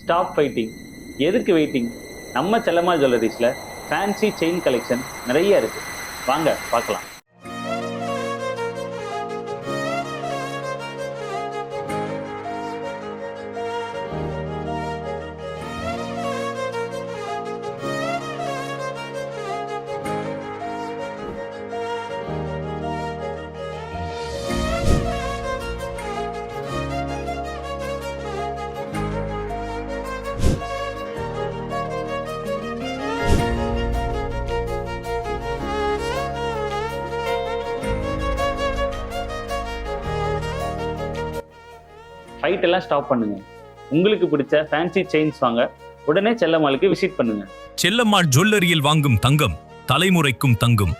Stop fighting. எதுக்கு waiting? நம்ம செல்லம்மா ஜுவல்லரிஸ்ல fancy chain collection நிறைய இருக்கு. வாங்க பார்க்கலாம். ஃபைட் எல்லாம் ஸ்டாப் பண்ணுங்க. உங்களுக்கு பிடிச்ச ஃபேன்சி செயின்ஸ் வாங்க உடனே செல்லம்மாளுக்கு விசிட் பண்ணுங்க. செல்லம்மாள் ஜுவல்லரியில் வாங்கும் தங்கம் தலைமுறைக்கும் தங்கும்.